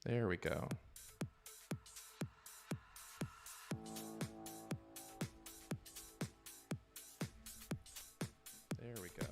There we go. There we go.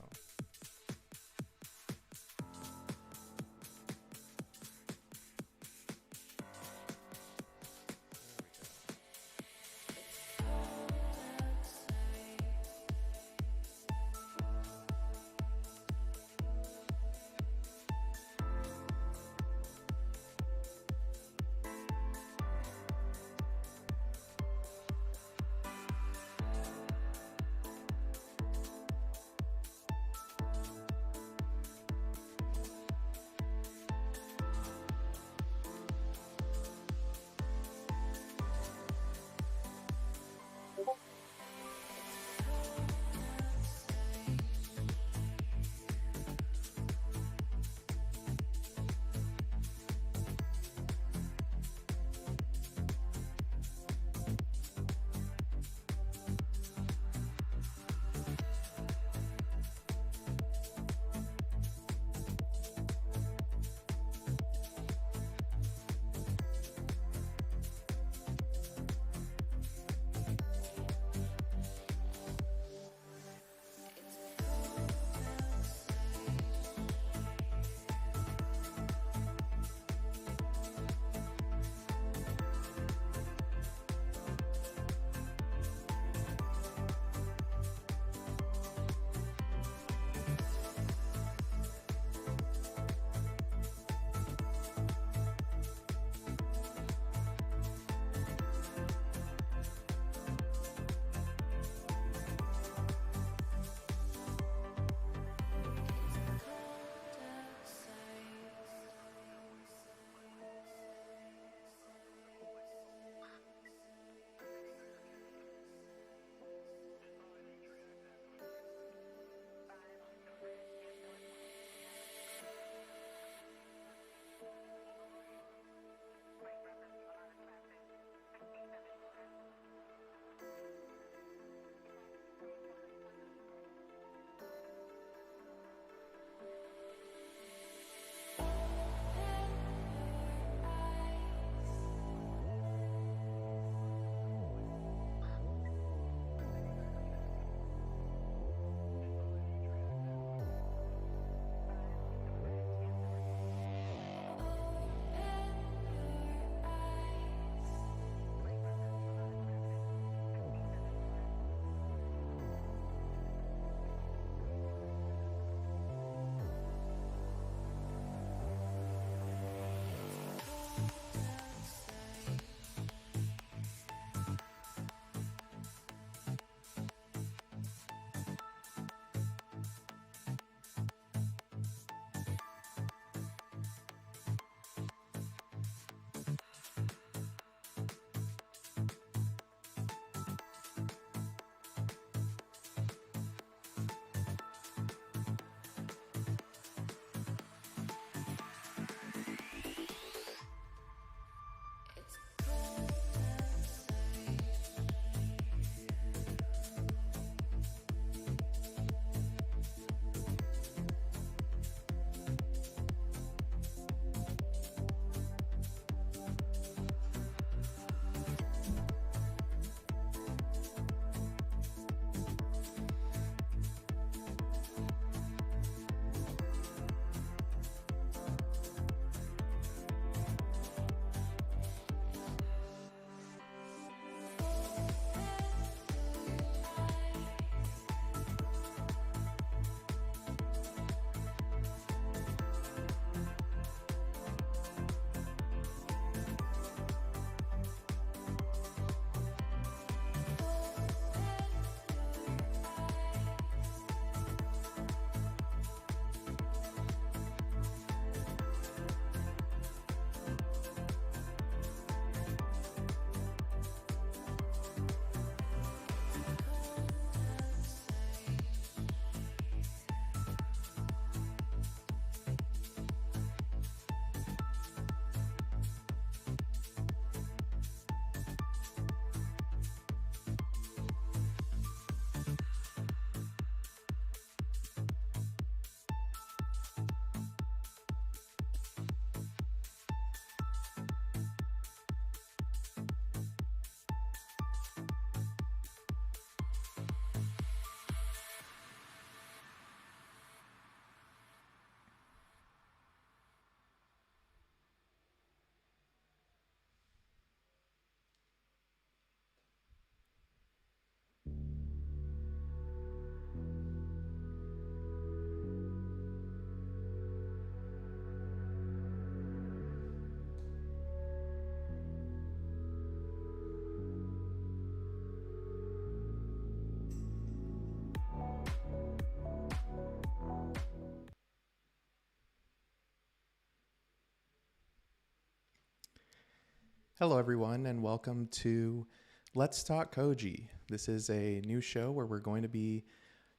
Hello, everyone, and welcome to Let's Talk Koji. This is a new show where we're going to be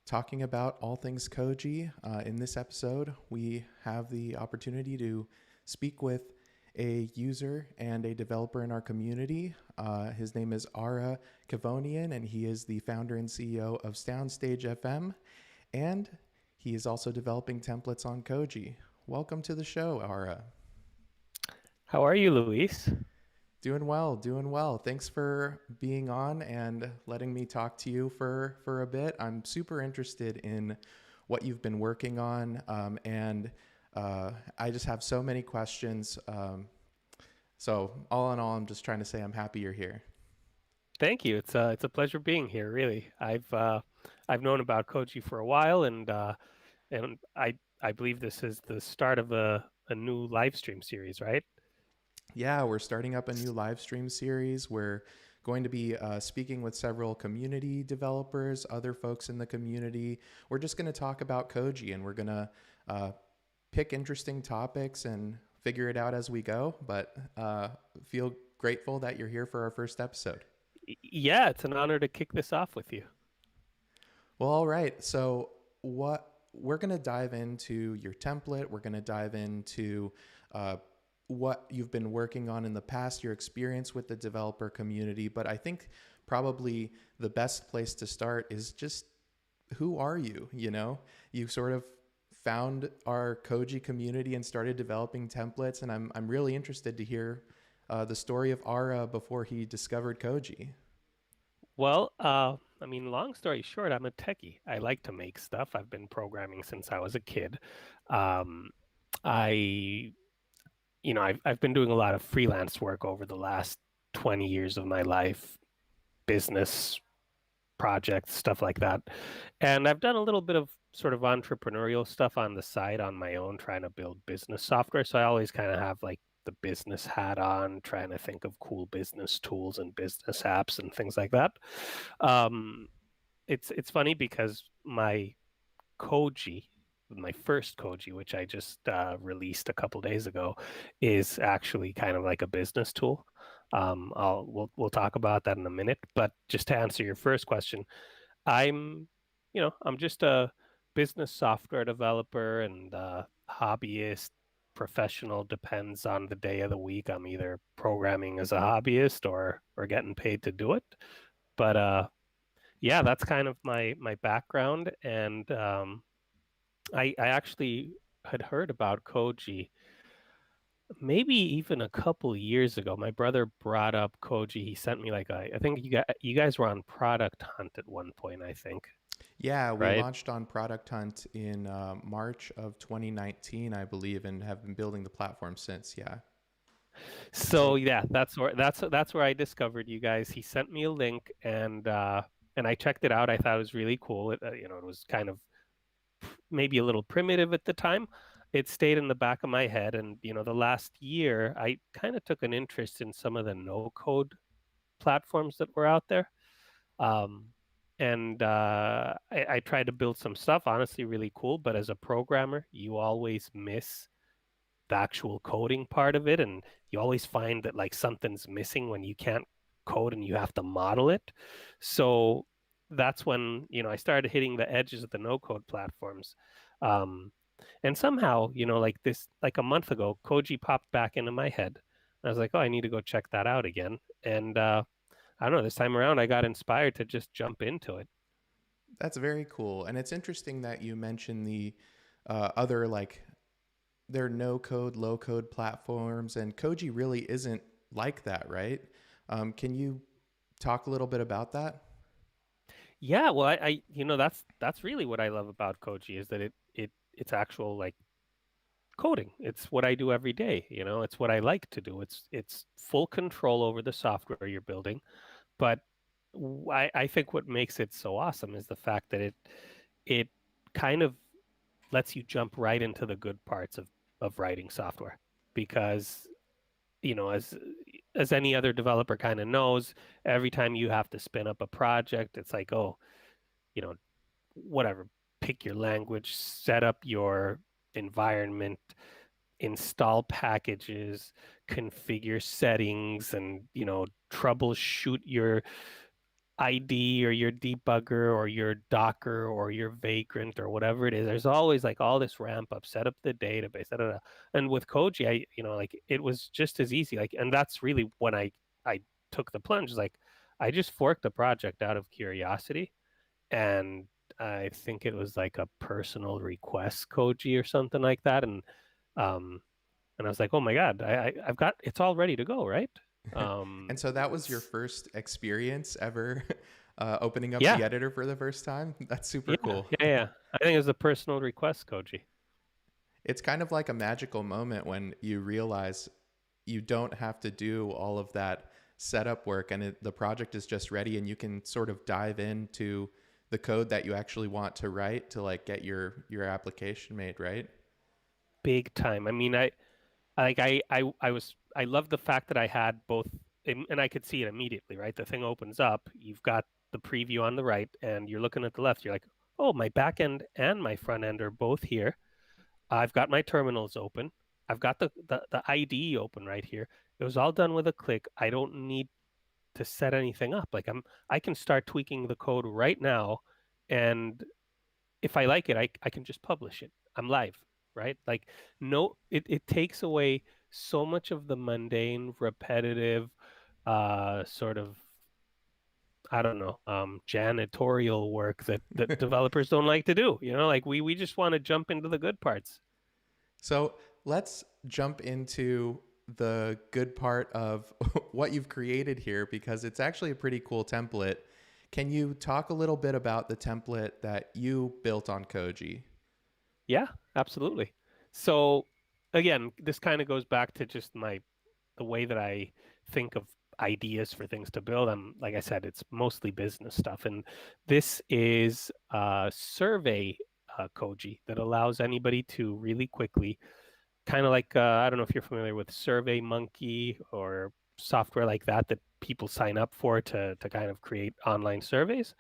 talking about all things Koji. In this episode, we have the opportunity to speak with a user and a developer in our community. His name is Ara Kavonian, and he is the founder and CEO of Soundstage FM, and he is also developing templates on Koji. Welcome to the show, Ara. How are you, Luis? Doing well, doing well. Thanks for being on and letting me talk to you for a bit. I'm super interested in what you've been working on, and I just have so many questions. So all in all, I'm just trying to say I'm happy you're here. Thank you. It's a pleasure being here, really. I've known about Koji for a while, and I believe this is the start of a new live stream series, right? Yeah, we're starting up a new live stream series. We're going to be speaking with several community developers, other folks in the community. We're just going to talk about Koji, and we're going to uh, pick interesting topics and figure it out as we go. But feel grateful that you're here for our first episode. Yeah, it's an honor to kick this off with you. Well, all right. So, what we're going to dive into your template. We're going to dive into uh, what you've been working on in the past, your experience with the developer community. But I think probably the best place to start is just who are you? You sort of found our Koji community and started developing templates, and I'm really interested to hear the story of Ara before he discovered Koji. Well, I mean, long story short, I'm a techie. I like to make stuff. I've been programming since I was a kid. Um, I, I've been doing a lot of freelance work over the last 20 years of my life, business projects, stuff like that. And I've done a little bit of sort of entrepreneurial stuff on the side on my own, trying to build business software. So I always kind of have like the business hat on, trying to think of cool business tools and business apps and things like that. Um, it's funny because Koji, my first Koji, which I just released a couple days ago, is actually kind of like a business tool. We'll talk about that in a minute. But just to answer your first question, I'm, I'm just a business software developer and hobbyist, professional, depends on the day of the week. I'm either programming as a hobbyist or getting paid to do it. But yeah, that's kind of my background. And I actually had heard about Koji maybe even a couple years ago. My brother brought up Koji. He sent me like I think you guys were on Product Hunt at one point, I think, Yeah, we right? launched on Product Hunt in March of 2019, I believe, and have been building the platform since. Yeah. So So yeah, that's where I discovered you guys. He sent me a link and I checked it out. I thought it was really cool. It was kind of maybe a little primitive at the time. It stayed in the back of my head, and the last year I kind of took an interest in some of the no code platforms that were out there. Um, and I tried to build some stuff, honestly, really cool. But as a programmer, you always miss the actual coding part of it, and you always find that like something's missing when you can't code and you have to model it. So that's when I started hitting the edges of the no code platforms. Um, and somehow, like a month ago, Koji popped back into my head. I was like, oh, I need to go check that out again. And I don't know, this time around, I got inspired to just jump into it. that's very cool. And it's interesting that you mentioned the other, like, there are no code, low code platforms, and Koji really isn't like that, right? Can you talk a little bit about that? Yeah, well, that's really what I love about Koji is that it's actual like coding. It's what I do every day. It's what I like to do. It's full control over the software you're building. But I think what makes it so awesome is the fact that it kind of lets you jump right into the good parts of writing software because you know as as any other developer kind of knows, every time you have to spin up a project, it's like, oh, you know, whatever, pick your language, set up your environment, install packages, configure settings, and troubleshoot your ID or your debugger or your Docker or your Vagrant or whatever it is. There's always like all this ramp up, set up the database, da, da, da. And with Koji, like it was just as easy. Like, and that's really when I took the plunge. Like, I just forked the project out of curiosity, and I think it was like a personal request Koji or something like that, um, and I was like, oh my god, I've got it's all ready to go, right? And so that was your first experience ever opening up the Yeah, editor for the first time? That's super yeah, cool. yeah. I think it was a personal request Koji. It's kind of like a magical moment when you realize you don't have to do all of that setup work, and the project is just ready, and you can sort of dive into the code that you actually want to write to like get your application made, right? Big time. I mean, I love the fact that I had both, and I could see it immediately, right? The thing opens up, you've got the preview on the right, and you're looking at the left. You're like, oh, my back end and my front end are both here. I've got my terminals open. I've got the IDE open right here. It was all done with a click. I don't need to set anything up. Like I can start tweaking the code right now, and if I like it, I can just publish it. I'm live, right? Like no, it takes away so much of the mundane, repetitive, sort of, I don't know, janitorial work that developers don't like to do. Like we just want to jump into the good parts. So let's jump into the good part of what you've created here, because it's actually a pretty cool template. Can you talk a little bit about the template that you built on Koji? Yeah, absolutely. So again, this kind of goes back to just the way that I think of ideas for things to build. Like I said, it's mostly business stuff, and this is a survey Koji that allows anybody to really quickly, kind of like I don't know if you're familiar with Survey Monkey or software like that people sign up for to kind of create online surveys.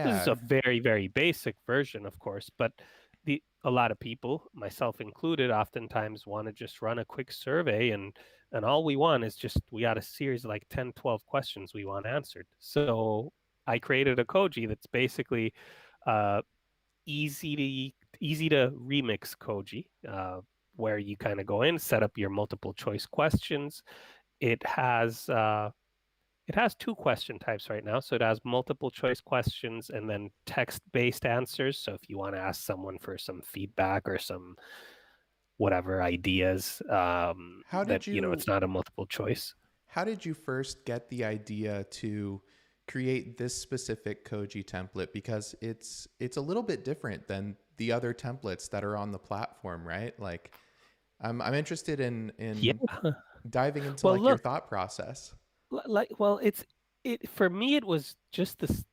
This is Yeah. a very, very basic version, of course, but a lot of people, myself included, oftentimes want to just run a quick survey, and all we want is just we got a series of like 10, 12 questions we want answered. So I created a Koji that's basically uh, easy to remix Koji, where you kind of go in, set up your multiple choice questions. It has two question types right now. So it has multiple choice questions and then text-based answers. So if you want to ask someone for some feedback or some whatever ideas, How that did you it's not a multiple choice. how did you first get the idea to create this specific Koji template? Because it's a little bit different than the other templates that are on the platform, right? Like I'm interested Yeah. in diving into Well, like your look, thought process. well, it for me. It was just this.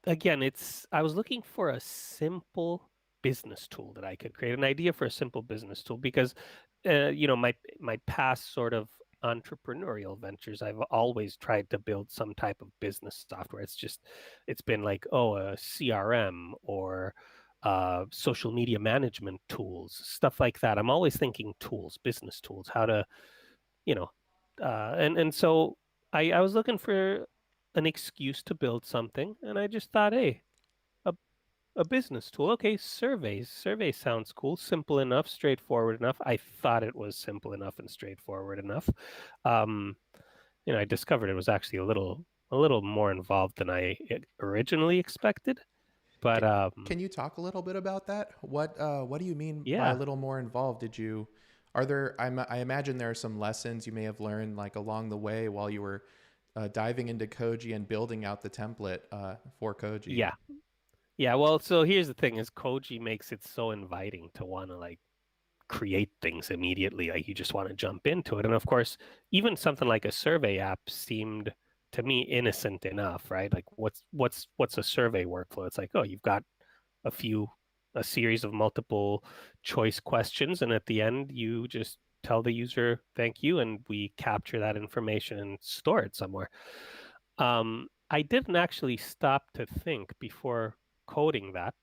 Again, I was looking for a simple business tool that I could create, an idea for a simple business tool, because my past sort of entrepreneurial ventures, I've always tried to build some type of business software. It's been like, oh, a CRM or social media management tools, stuff like that. I'm always thinking tools, business tools, how to, you know, and so I was looking for an excuse to build something, and I just thought, hey, a a business tool. Okay, surveys. Surveys sounds cool. Simple enough, straightforward enough. I thought it was simple enough and straightforward enough. Um, I discovered it was actually a little more involved than I originally expected. But Can you talk a little bit about that? What do you mean by a yeah, little more involved? Are there, I imagine there are some lessons you may have learned like along the way while you were diving into Koji and building out the template for Koji. yeah, yeah. Well, so here's the thing: is Koji makes it so inviting to want to like create things immediately. Like you just want to jump into it. And of course, even something like a survey app seemed to me innocent enough, right? Like what's a survey workflow? It's like, oh, you've got a few a series of multiple choice questions, and at the end you just tell the user thank you, and we capture that information and store it somewhere. I didn't actually stop to think before coding that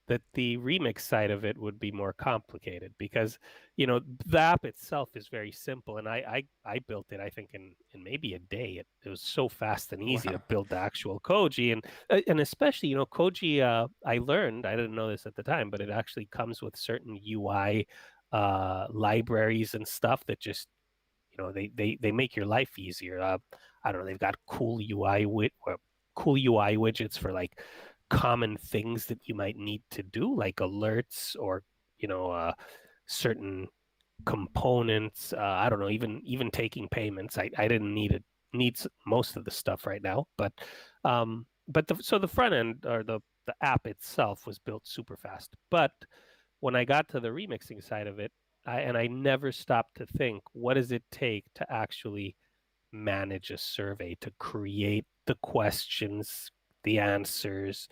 that the remix side of it would be more complicated because, the app itself is very simple, and I built it, I think, in maybe a day. It was so fast and easy to Wow. build the actual Koji, and especially, Koji. I learned, I didn't know this at the time, but it actually comes with certain UI libraries and stuff that just, they make your life easier. I don't know. They've got cool UI widgets for like common things that you might need to do, like alerts or certain components. I don't know, even taking payments. I didn't need it needs most of the stuff right now, so the front end or the app itself was built super fast. But when I got to the remixing side of it, I never stopped to think, what does it take to actually manage a survey, to create the questions, the answers.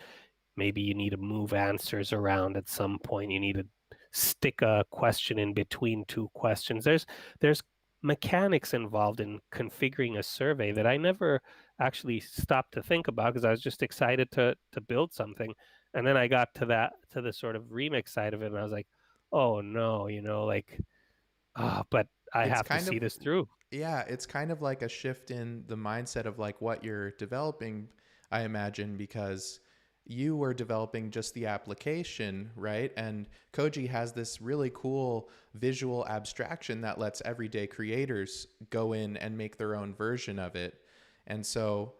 Maybe you need to move answers around at some point. You need to stick a question in between two questions. There's mechanics involved in configuring a survey that I never actually stopped to think about because I was just excited to build something. And then I got to the sort of remix side of it, and I was like, oh no, like, but I It's have to kind see of, this through. yeah, it's kind of like a shift in the mindset of like what you're developing, I imagine, because you were developing just the application, right? And Koji has this really cool visual abstraction that lets everyday creators go in and make their own version of it. And so,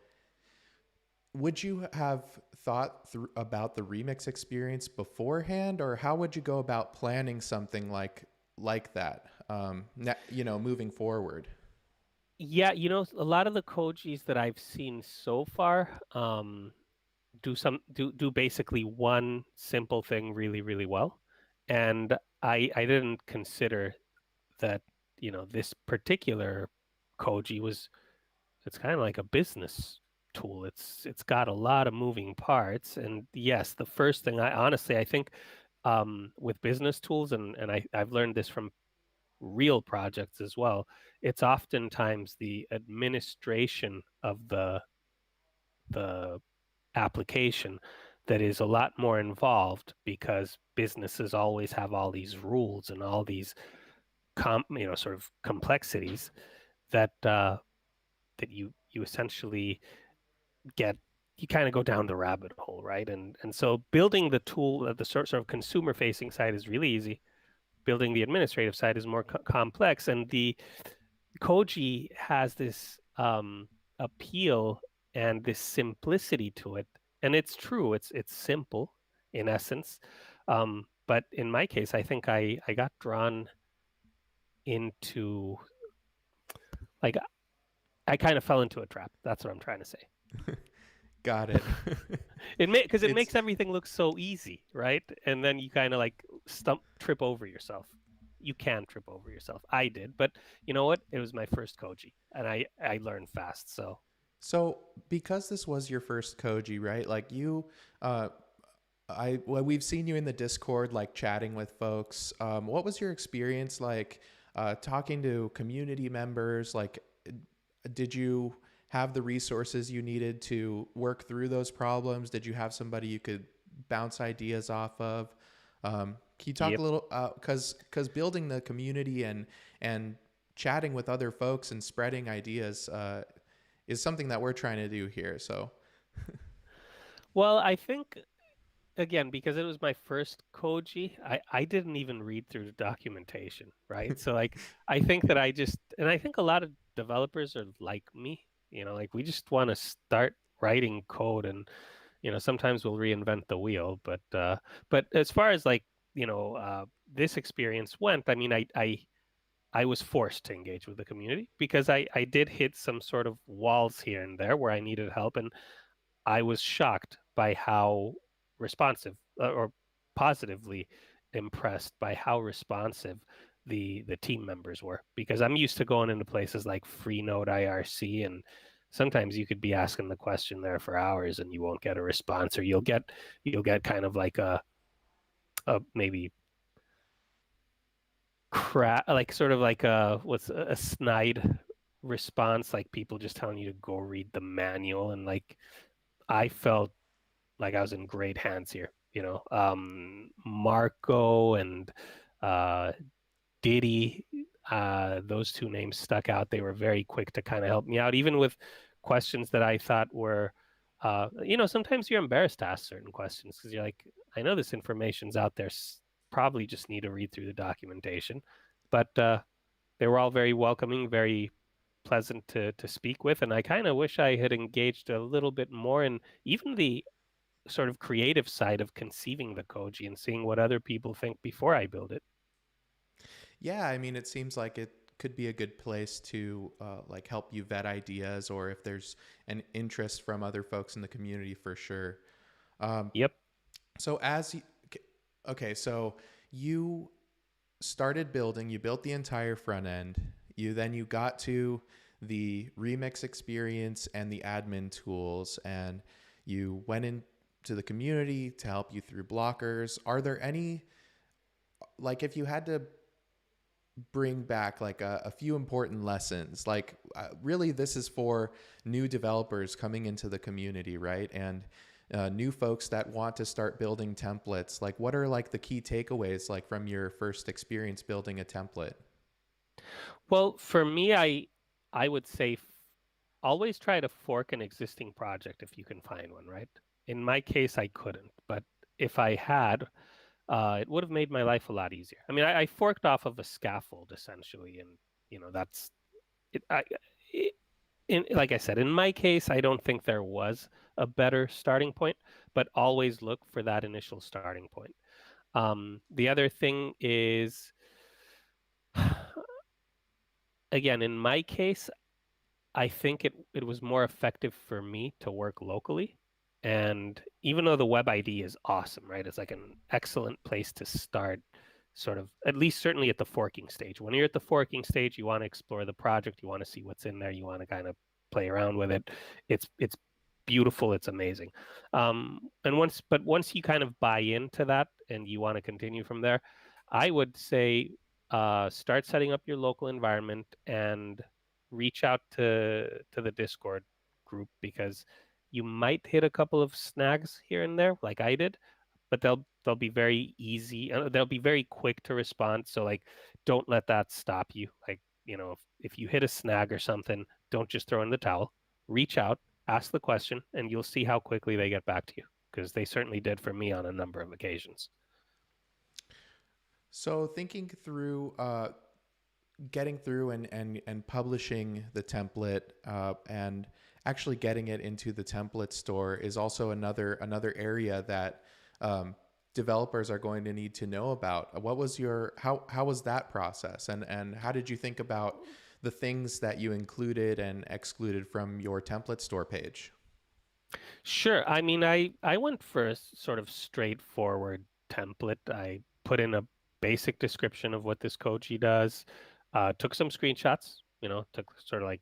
would you have thought about the remix experience beforehand, or how would you go about planning something like that? Moving forward. Yeah, a lot of the Kojis that I've seen so far do basically one simple thing really, really well. And I didn't consider that, this particular Koji it's kind of like a business tool. It's got a lot of moving parts. And yes, the first thing I think with business tools, and I've learned this from real projects as well, it's oftentimes the administration of the application that is a lot more involved because businesses always have all these rules and all these sort of complexities that that you essentially get, you kind of go down the rabbit hole, right? And so building the tool at the sort of consumer facing side is really easy. Building the administrative side is more complex, and the Koji has this appeal and this simplicity to it, and it's true. It's simple in essence, but in my case, I think I got drawn into, like, I kind of fell into a trap. That's what I'm trying to say. Got it. Because it It's makes everything look so easy, right? And then you kind of like trip over yourself. You can trip over yourself. I did, but you know what? It was my first Koji, and I learned fast. So so because this was your first Koji, right? Like you, we've seen you in the Discord, like chatting with folks. What was your experience like talking to community members? Like, did you have the resources you needed to work through those problems? Did you have somebody you could bounce ideas off of? Can you talk yep. a little, because building the community and chatting with other folks and spreading ideas is something that we're trying to do here. So Well, I think, again, because it was my first Koji, I didn't even read through the documentation, right? So like I think that and I think a lot of developers are like me, like we just want to start writing code, and sometimes we'll reinvent the wheel, but as far as like, this experience went, I mean, I was forced to engage with the community because I did hit some sort of walls here and there where I needed help, and I was shocked by how responsive, or positively impressed by how responsive the team members were, because I'm used to going into places like Freenode IRC, and sometimes you could be asking the question there for hours and you won't get a response, or you'll get kind of like a maybe like sort of like what's a snide response, like people just telling you to go read the manual, and like I felt like I was in great hands here. Marco and uh, Diddy, those two names stuck out. They were very quick to kind of help me out, even with questions that I thought were, sometimes you're embarrassed to ask certain questions because you're like, I know this information's out there, probably just need to read through the documentation. But they were all very welcoming, very pleasant to speak with. And I kind of wish I had engaged a little bit more in even the sort of creative side of conceiving the Koji and seeing what other people think before I build it. Yeah, I mean, it seems like it could be a good place to like help you vet ideas, or if there's an interest from other folks in the community, for sure. Um, Yep. so as you, okay, so you started building, you built the entire front end. You got to the remix experience and the admin tools, and you went into the community to help you through blockers. Are there any, like, if you had to bring back like a few important lessons, like really this is for new developers coming into the community, right? And new folks that want to start building templates, like what are like the key takeaways like from your first experience building a template? Well, for me, I would say always try to fork an existing project if you can find one, right? In my case, I couldn't, but if I had, it would have made my life a lot easier. I mean, I forked off of a scaffold essentially, and that's it. It, like I said, in my case, I don't think there was a better starting point, but always look for that initial starting point. The other thing is, again, in my case, I think it was more effective for me to work locally. And even though the web ID is awesome, right? It's like an excellent place to start, sort of, at least certainly at the forking stage. When you're at the forking stage, you want to explore the project, you want to see what's in there, you want to kind of play around with it. It's beautiful, it's amazing. But once you kind of buy into that and you want to continue from there, I would say start setting up your local environment and reach out to the Discord group because you might hit a couple of snags here and there, like I did, but they'll be very easy. They'll be very quick to respond. So like, don't let that stop you. Like, if you hit a snag or something, don't just throw in the towel. Reach out, ask the question, and you'll see how quickly they get back to you because they certainly did for me on a number of occasions. So thinking through getting through and publishing the template and actually getting it into the template store is also another area that developers are going to need to know about. What was your how was that process, and how did you think about the things that you included and excluded from your template store page? Sure. I mean, I went for a sort of straightforward template. I put in a basic description of what this Koji does, took some screenshots, took sort of like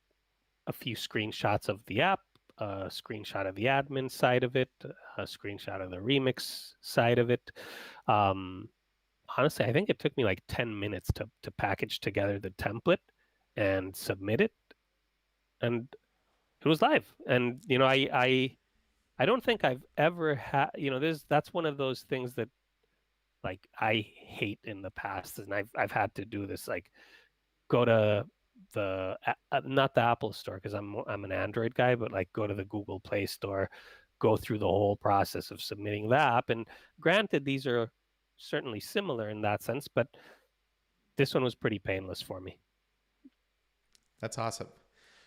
a few screenshots of the app, a screenshot of the admin side of it, a screenshot of the remix side of it. Um, Honestly, I think it took me like 10 minutes to package together the template and submit it, and it was live. And I don't think I've ever had, that's one of those things that like I hate in the past, and I've had to do this, like go to the not the Apple store because I'm an Android guy, but like go to the Google Play Store, go through the whole process of submitting the app. And granted, these are certainly similar in that sense, but this one was pretty painless for me. That's awesome.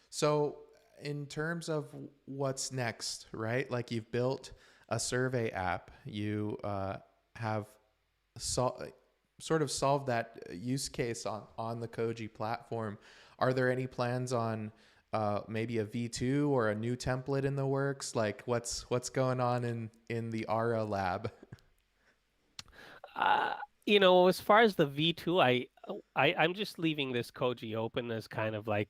So, in terms of what's next, right? Like you've built a survey app, you have sort of solved that use case on the Koji platform. Are there any plans on maybe a V2 or a new template in the works? Like what's going on in the ARA lab? Uh, as far as the V2, I'm just leaving this Koji open as kind of like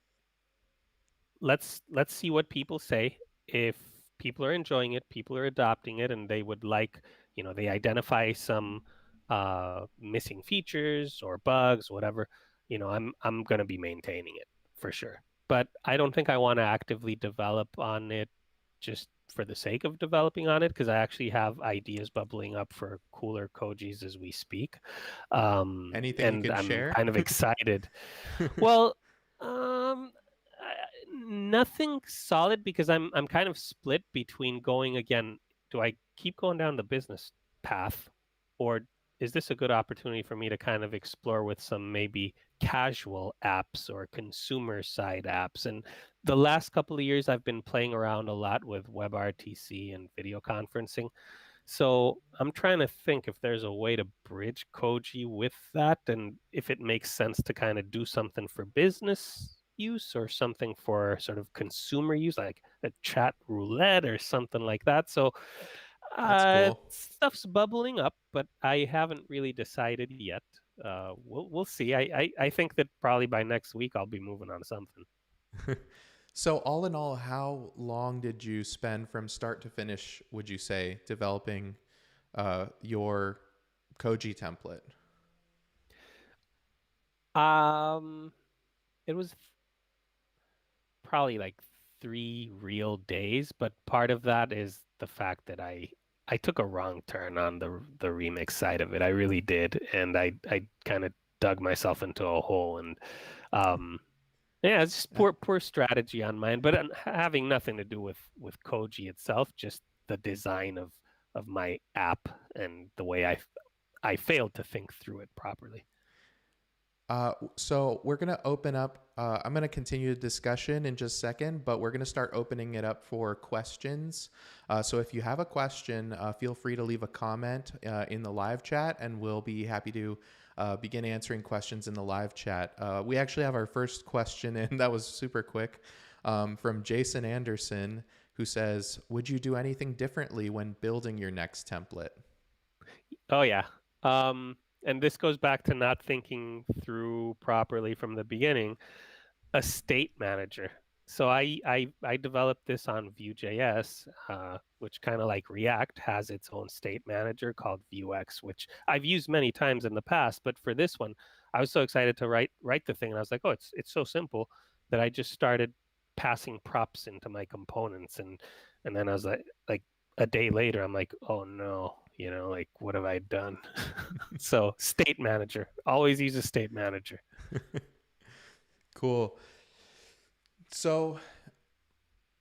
let's see what people say. If people are enjoying it, people are adopting it, and they would like, they identify some missing features or bugs, whatever, I'm going to be maintaining it for sure. But I don't think I want to actively develop on it just for the sake of developing on it, because I actually have ideas bubbling up for cooler Kojis as we speak. Anything you And can I'm share? kind of excited. Well, nothing solid because I'm kind of split between going again. Do I keep going down the business path, or is this a good opportunity for me to kind of explore with some maybe casual apps or consumer side apps? And the last couple of years, I've been playing around a lot with WebRTC and video conferencing. So I'm trying to think if there's a way to bridge Koji with that, and if it makes sense to kind of do something for business use or something for sort of consumer use, like a chat roulette or something like that. So That's cool. stuff's bubbling up, but I haven't really decided yet. We'll see. I think that probably by next week I'll be moving on something. So, all in all, how long did you spend from start to finish, would you say, developing your Koji template? Um, it was probably like 3 real days, but part of that is the fact that I took a wrong turn on the remix side of it. I really did, and I kind of dug myself into a hole, and um, yeah, it's just That, poor strategy on mine, but having nothing to do with Koji itself, just the design of my app and the way I failed to think through it properly. so we're going to open up. I'm going to continue the discussion in just a second, but we're going to start opening it up for questions. So if you have a question, feel free to leave a comment in the live chat, and we'll be happy to begin answering questions in the live chat. We actually have our first question, and that was super quick, from Jason Anderson, who says, "Would you do anything differently when building your next template?" Oh yeah. And this goes back to not thinking through properly from the beginning. A state manager. So I developed this on Vue.js, which kind of like React has its own state manager called Vuex, which I've used many times in the past. But for this one, I was so excited to write the thing, and I was like, oh, it's so simple that I just started passing props into my components, and then I was like a day later, I'm like, oh no, like what have I done? So state manager, always use a state manager. Cool. So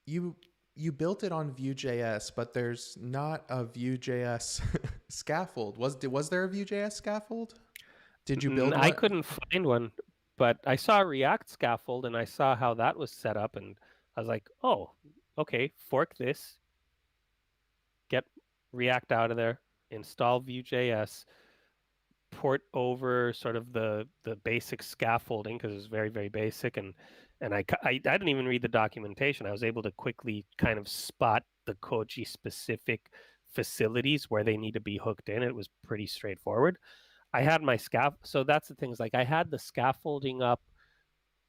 you you built it on Vue.js, but there's not a Vue.js scaffold. Was there a Vue.js scaffold? Did you build I one? couldn't find one, but I saw a React scaffold and I saw how that was set up, and I was like, oh, okay, fork this, get React out of there, install Vue.js, port over sort of the basic scaffolding because it was very very basic, and I didn't even read the documentation. I was able to quickly kind of spot the Koji specific facilities where they need to be hooked in. It was pretty straightforward. I had my so that's the thing is like I had the scaffolding up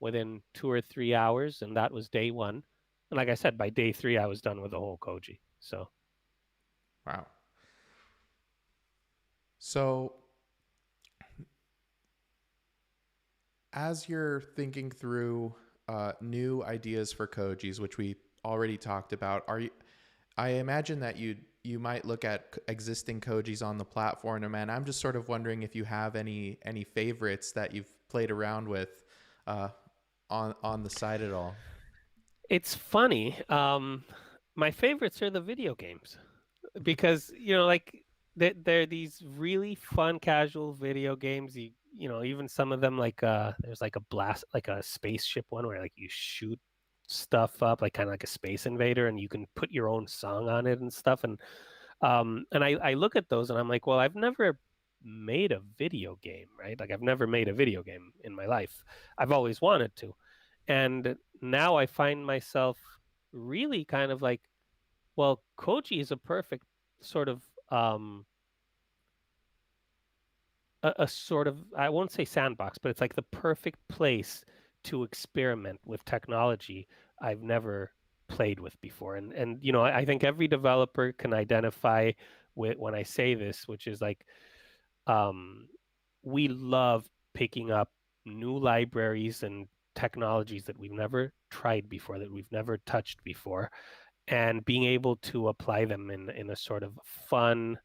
within 2 or 3 hours, and that was day one. And like I said, by day three, I was done with the whole Koji. So Wow. So as you're thinking through new ideas for Kojis, which we already talked about, I imagine that you might look at existing Kojis on the platform, and man, I'm just sort of wondering if you have any favorites that you've played around with uh, on the site at all. it's funny. My favorites are the video games because like they're these really fun casual video games. Even some of them like there's like a blast like a spaceship one where like you shoot stuff up like kind of like a space invader, and you can put your own song on it and stuff. And I look at those and I'm like, well, I've never made a video game, right? Like I've never made a video game in my life. I've always wanted to. And now I find myself really kind of like, well, Koji is a perfect sort of a sort of, I won't say sandbox, but it's like the perfect place to experiment with technology I've never played with before. And I think every developer can identify with when I say this, which is like um, we love picking up new libraries and technologies that we've never tried before, that we've never touched before, and being able to apply them in a sort of fun,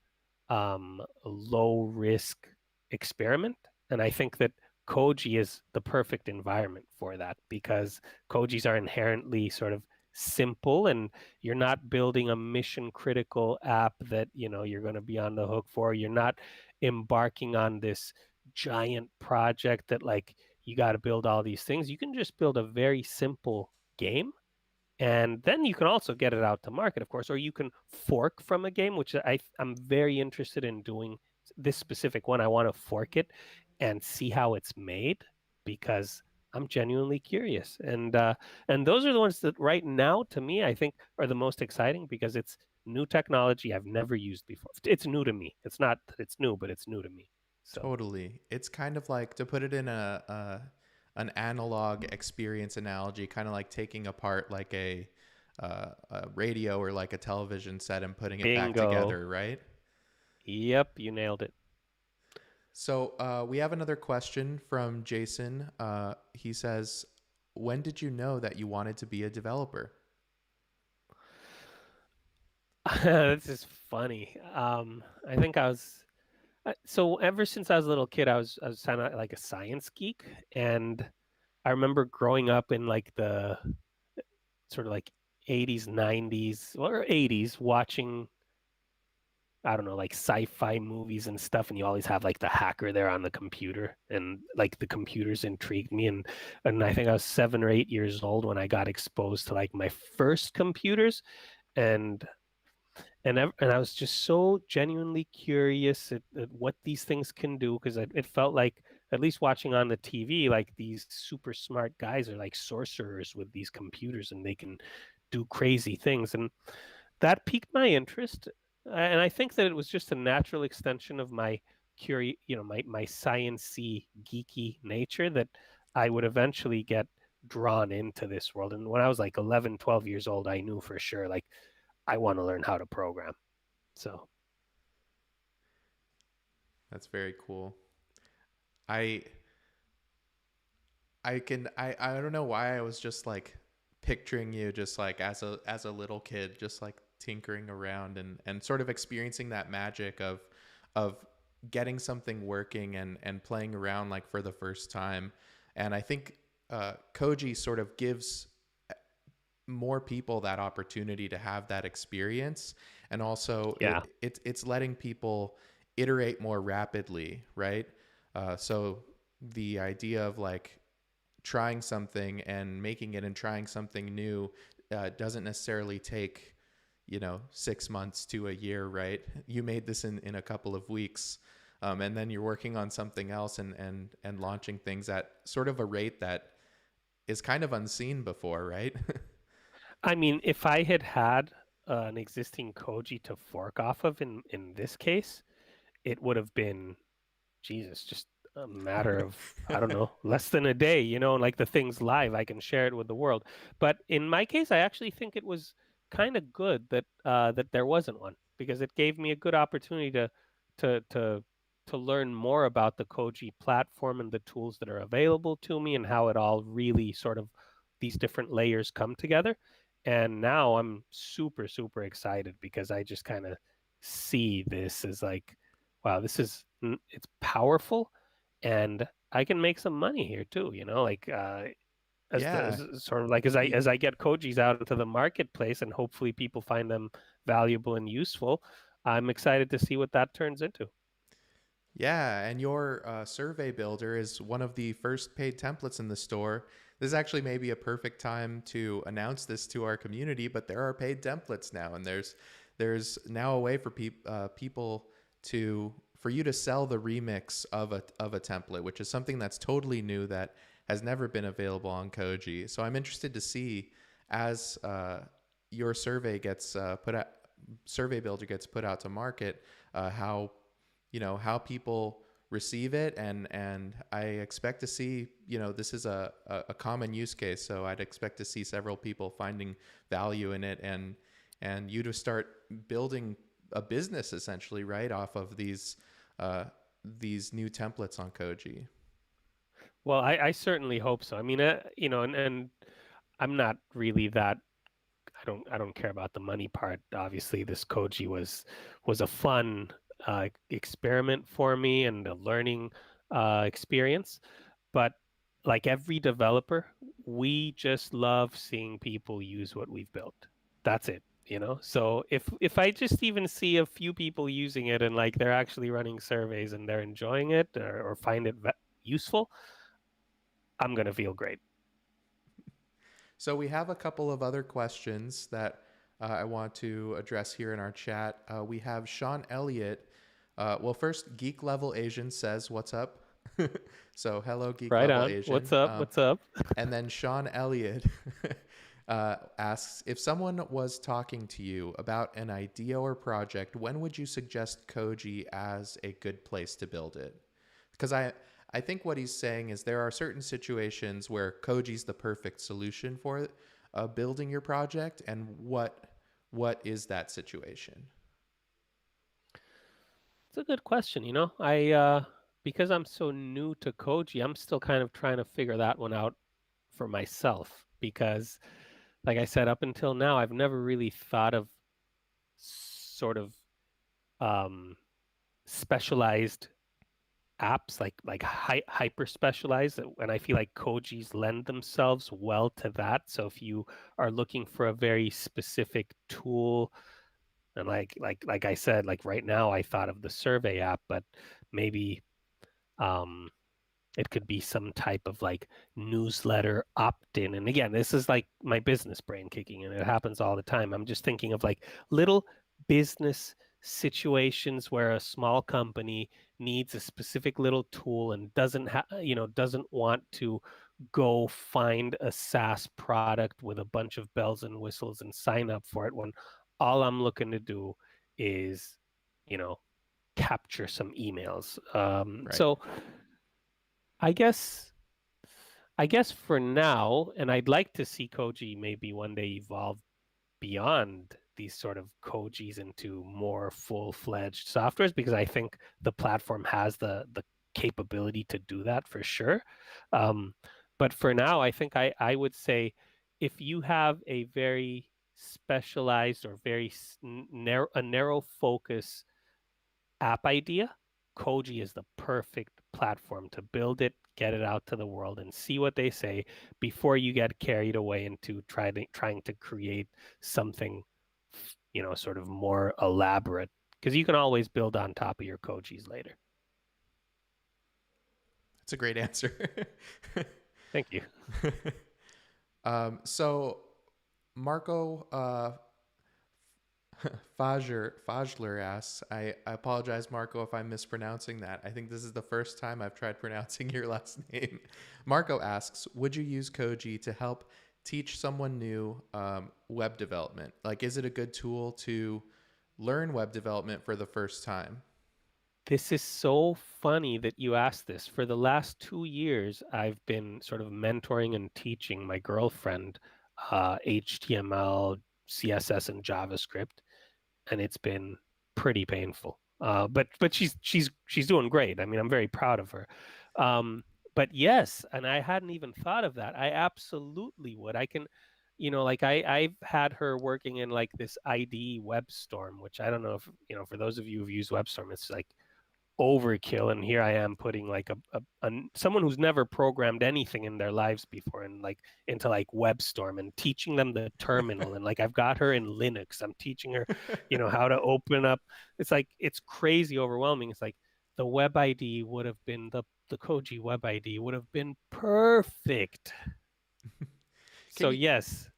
low risk experiment. And I think that Koji is the perfect environment for that because Kojis are inherently sort of simple, and you're not building a mission critical app that you're going to be on the hook for. You're not embarking on this giant project that like you got to build all these things. You can just build a very simple game, and then you can also get it out to market, of course, or you can fork from a game, which I'm very interested in doing. This specific one, I want to fork it and see how it's made because I'm genuinely curious. And those are the ones that right now, to me, I think are the most exciting because it's new technology I've never used before. It's new to me. It's not that it's new, but it's new to me. So Totally. It's kind of like, to put it in an analog experience analogy, kind of like taking apart like a radio or like a television set and putting it back bingo. together, right? Yep, you nailed it. So we have another question from Jason. He says, "When did you know that you wanted to be a developer?" This is funny. I think so ever since I was a little kid, I was kind of like a science geek, and I remember growing up in like the sort of like 80s, 90s, or 80s, watching, I don't know, like sci-fi movies and stuff, and you always have like the hacker there on the computer, and like the computers intrigued me, and I think I was 7 or 8 years old when I got exposed to like my first computers, and and I was just so genuinely curious at what these things can do because it felt like, at least watching on the TV, like these super smart guys are like sorcerers with these computers and they can do crazy things, and that piqued my interest. And I think that it was just a natural extension of my my sciencey geeky nature that I would eventually get drawn into this world. And when I was like 11, 12 years old, I knew for sure like I want to learn how to program. So That's very cool. I I don't know why I was just like picturing you just like as a little kid, just like tinkering around and sort of experiencing that magic of getting something working and playing around like for the first time. And I think Koji sort of gives more people that opportunity to have that experience, and also yeah, it's letting people iterate more rapidly, right? So the idea of like trying something and making it and trying something new doesn't necessarily take 6 months to a year, right? You made this in a couple of weeks, and then you're working on something else and launching things at sort of a rate that is kind of unseen before, right? I mean, if I had had an existing Koji to fork off of in this case, it would have been Jesus, just a matter of, I don't know, less than a day, like the thing's live, I can share it with the world. But in my case, I actually think it was kind of good that that there wasn't one because it gave me a good opportunity to to to learn more about the Koji platform and the tools that are available to me and how it all really sort of these different layers come together. And now I'm super, super excited because I just kind of see this as like, wow, it's powerful, and I can make some money here too. Like Yeah. as sort of like as I get Kojis out into the marketplace, and hopefully people find them valuable and useful. I'm excited to see what that turns into. Yeah, and your survey builder is one of the first paid templates in the store. This is actually maybe a perfect time to announce this to our community, but there are paid templates now, and there's now a way for people to for you to sell the remix of a template, which is something that's totally new that has never been available on Koji. So I'm interested to see as your survey builder gets put out to market, how how people receive it, and I expect to see this is a common use case, so I'd expect to see several people finding value in it, and you to start building a business essentially right off of these new templates on Koji. Well, I certainly hope so. I mean, and I'm not really that. I don't care about the money part. Obviously, this Koji was a fun experiment for me and a learning experience. But like every developer, we just love seeing people use what we've built. That's it, you know? So if I just even see a few people using it and like they're actually running surveys and they're enjoying it or find it useful, I'm gonna feel great. So we have a couple of other questions that I want to address here in our chat. We have Sean Elliott. Well, first, Geek Level Asian says, "What's up?" So hello, Geek Right Level on. Asian. What's up? What's up? And then Sean Elliott asks, if someone was talking to you about an idea or project, when would you suggest Koji as a good place to build it? Because I think what he's saying is there are certain situations where Koji's the perfect solution for building your project, and what is that situation? It's a good question, you know. I because I'm so new to Koji, I'm still kind of trying to figure that one out for myself because like I said, up until now, I've never really thought of sort of um, specialized apps, like hyper specialized, and I feel like Kojis lend themselves well to that. So if you are looking for a very specific tool, and like I said, like right now, I thought of the survey app, but maybe um, it could be some type of like newsletter opt-in. And again, this is like my business brain kicking in. It happens all the time. I'm just thinking of like little business situations where a small company needs a specific little tool and doesn't want to go find a SaaS product with a bunch of bells and whistles and sign up for it when all I'm looking to do is, you know, capture some emails. Right. So I guess I guess for now, and I'd like to see Koji maybe one day evolve beyond these sort of Kojis into more full-fledged softwares because I think the platform has the capability to do that for sure. Um, but for now, I think I would say if you have a very specialized or very narrow focus app idea, Koji is the perfect platform to build it, get it out to the world, and see what they say before you get carried away into trying to create something, you know, sort of more elaborate. Because you can always build on top of your Kojis later. That's a great answer. Thank you. So Marco Fajler asks, I apologize, Marco, if I'm mispronouncing that. I think this is the first time I've tried pronouncing your last name. Marco asks, would you use Koji to help teach someone new web development? Like, is it a good tool to learn web development for the first time? This is so funny that you asked this. For the last 2 years, I've been sort of mentoring and teaching my girlfriend HTML, CSS, and JavaScript, and it's been pretty painful. But she's doing great. I mean, I'm very proud of her. But yes, and I hadn't even thought of that. I absolutely would. I can, you know, like I've had her working in like this IDE WebStorm, which I don't know if, you know, for those of you who've used WebStorm, it's like overkill, and here I am putting like someone who's never programmed anything in their lives before and like into like WebStorm and teaching them the terminal, and like I've got her in Linux. I'm teaching her, you know, how to open up. It's like it's crazy overwhelming. It's like the web ID would have been the Koji web ID would have been perfect. Can So you yes.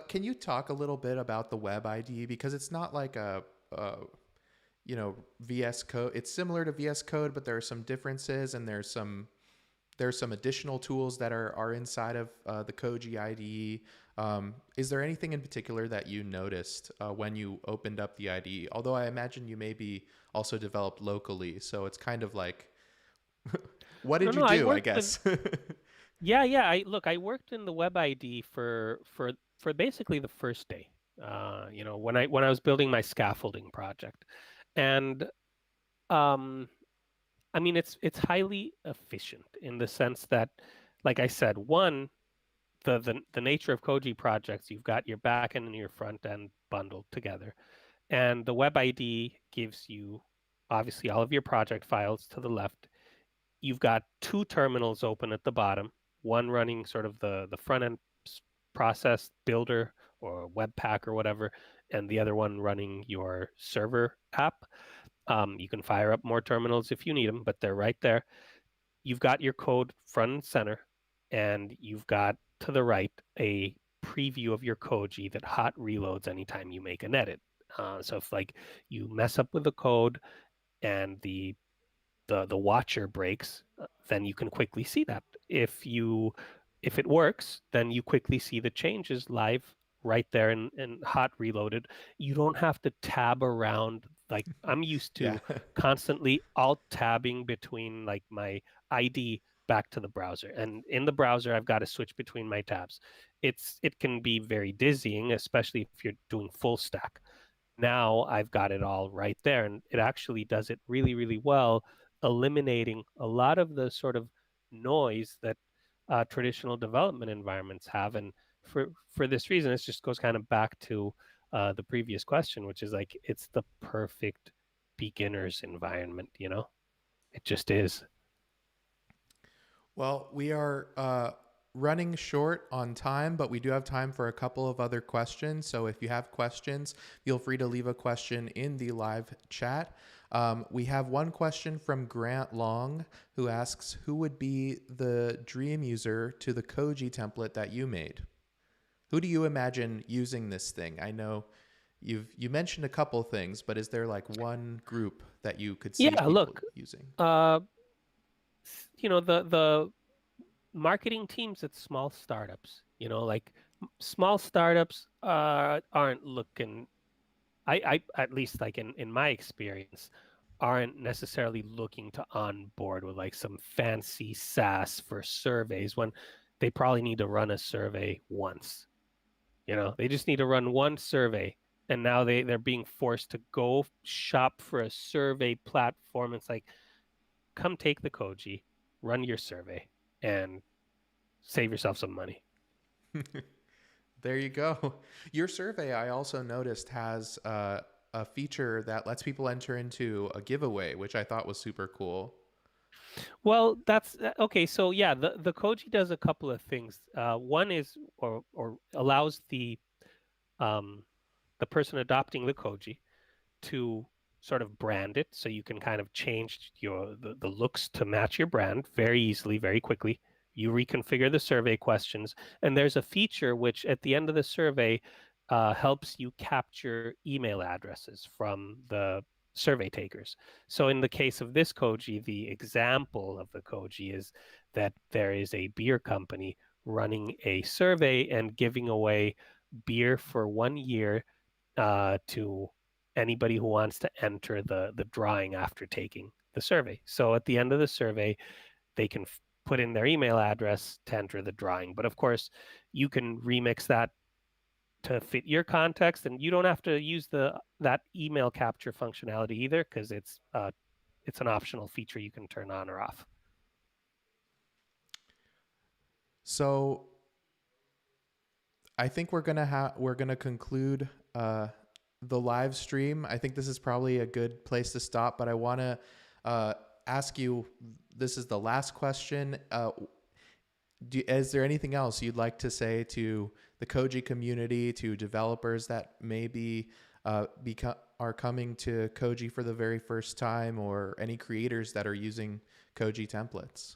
can you talk a little bit about the web ID, because it's not like a VS Code. It's similar to VS Code, but there are some differences, and there's some additional tools that are inside of the Koji IDE. Is there anything in particular that you noticed when you opened up the IDE? Although I imagine you maybe also developed locally, so it's kind of like, what No, did you no, I do? I worked with guess. yeah. I worked in the web ID for basically the first day. You know, when I was building my scaffolding project, and um, I mean it's highly efficient in the sense that, like I said, one, the nature of Koji projects, you've got your back end and your front end bundled together. And the web ID gives you obviously all of your project files to the left. You've got two terminals open at the bottom, one running sort of the front end process builder or Webpack or whatever, and the other one running your server app. You can fire up more terminals if you need them, but they're right there. You've got your code front and center, and you've got to the right a preview of your Koji that hot reloads anytime you make an edit. So if like you mess up with the code and the watcher breaks, then you can quickly see that. If it works, then you quickly see the changes live right there and hot reloaded. You don't have to tab around like I'm used Yeah. to constantly alt tabbing between like my ID back to the browser. And in the browser, I've got to switch between my tabs. It can be very dizzying, especially if you're doing full stack. Now I've got it all right there, and it actually does it really, really well, eliminating a lot of the sort of noise that traditional development environments have. And for this reason, it just goes kind of back to the previous question, which is like it's the perfect beginner's environment, you know? It just is. Well, we are running short on time, but we do have time for a couple of other questions. So if you have questions, feel free to leave a question in the live chat. We have one question from Grant Long, who asks, who would be the dream user to the Koji template that you made? Who do you imagine using this thing? I know you mentioned a couple things, but is there like one group that you could see Yeah, people look, using? uh, you know, the marketing teams at small startups, you know, like small startups aren't looking, at least like in my experience, aren't necessarily looking to onboard with like some fancy SaaS for surveys when they probably need to run a survey once. You know, they just need to run one survey. And now they're being forced to go shop for a survey platform. It's like, come take the Koji, run your survey, and save yourself some money. There you go. Your survey, I also noticed, has a feature that lets people enter into a giveaway, which I thought was super cool. Well, that's okay. So yeah, the Koji does a couple of things. One is or allows um, the person adopting the Koji to sort of brand it, so you can kind of change the looks to match your brand very easily, very quickly. You reconfigure the survey questions, and there's a feature which at the end of the survey helps you capture email addresses from the survey takers. So in the case of this Koji, the example of the Koji is that there is a beer company running a survey and giving away beer for 1 year to anybody who wants to enter the drawing after taking the survey. So at the end of the survey, they can put in their email address to enter the drawing. But of course, you can remix that to fit your context, and you don't have to use that email capture functionality either, because it's an optional feature you can turn on or off. So I think we're gonna conclude the live stream. I think this is probably a good place to stop, but I want to ask you. This is the last question. Is there anything else you'd like to say to the Koji community, to developers that maybe are coming to Koji for the very first time, or any creators that are using Koji templates?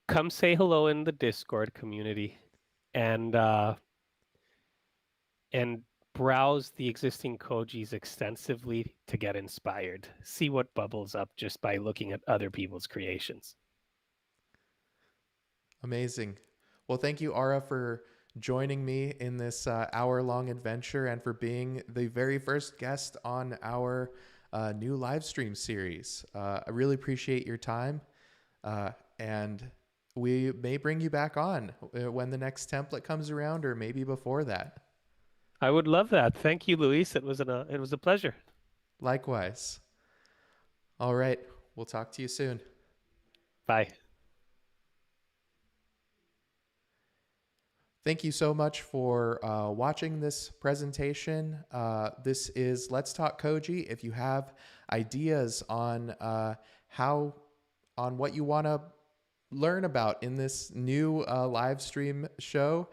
Come say hello in the Discord community, and and browse the existing Kojis extensively to get inspired. See what bubbles up just by looking at other people's creations. Amazing. Well, thank you, Ara, for joining me in this hour-long adventure and for being the very first guest on our new live stream series. I really appreciate your time, and we may bring you back on when the next template comes around, or maybe before that. I would love that. Thank you, Luis. It was a pleasure. Likewise. All right. We'll talk to you soon. Bye. Thank you so much for watching this presentation. This is Let's Talk Koji. If you have ideas on on what you want to learn about in this new live stream show,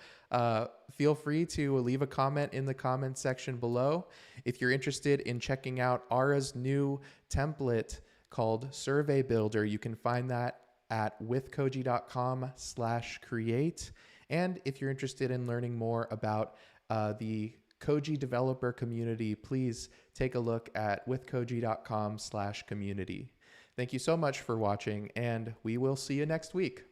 feel free to leave a comment in the comment section below. If you're interested in checking out Ara's new template called Survey Builder, you can find that at withkoji.com/create. And if you're interested in learning more about the Koji developer community, please take a look at withkoji.com/community. Thank you so much for watching, and we will see you next week.